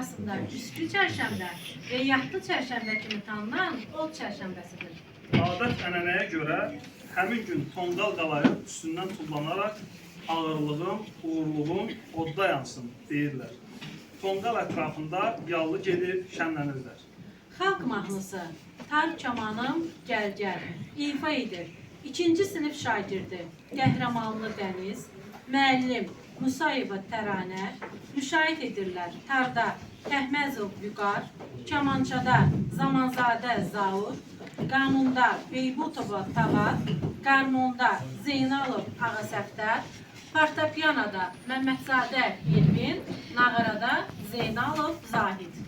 arasında üskü çərşənbə və yatlı çərşənbə kimi tanınan od çərşənbəsidir. Adət-ənənəyə görə həmin gün tonqal qalayın üstündən tullanaraq ağırlığın, uğurluğun odda yansın deyirlər. Tonqal ətrafında yallı gedib şənlənirlər. Xalq mahnısı Tar kamanım gəl gəl ifa edir. 2-ci sinif şagirdi Qəhrəmanlı Dəniz, müəllim Musayeva Təranə, müşahid edirlər Tarda Təhməzov Vüqar, Kamançada Zamanzadə Zaur, Qanunda Beybutova Tavat, Qarmonda Zeynalov Ağasəftər, Fortepianoda Məmmədzadə Yelvin, Nağarada Zeynalov Zahid.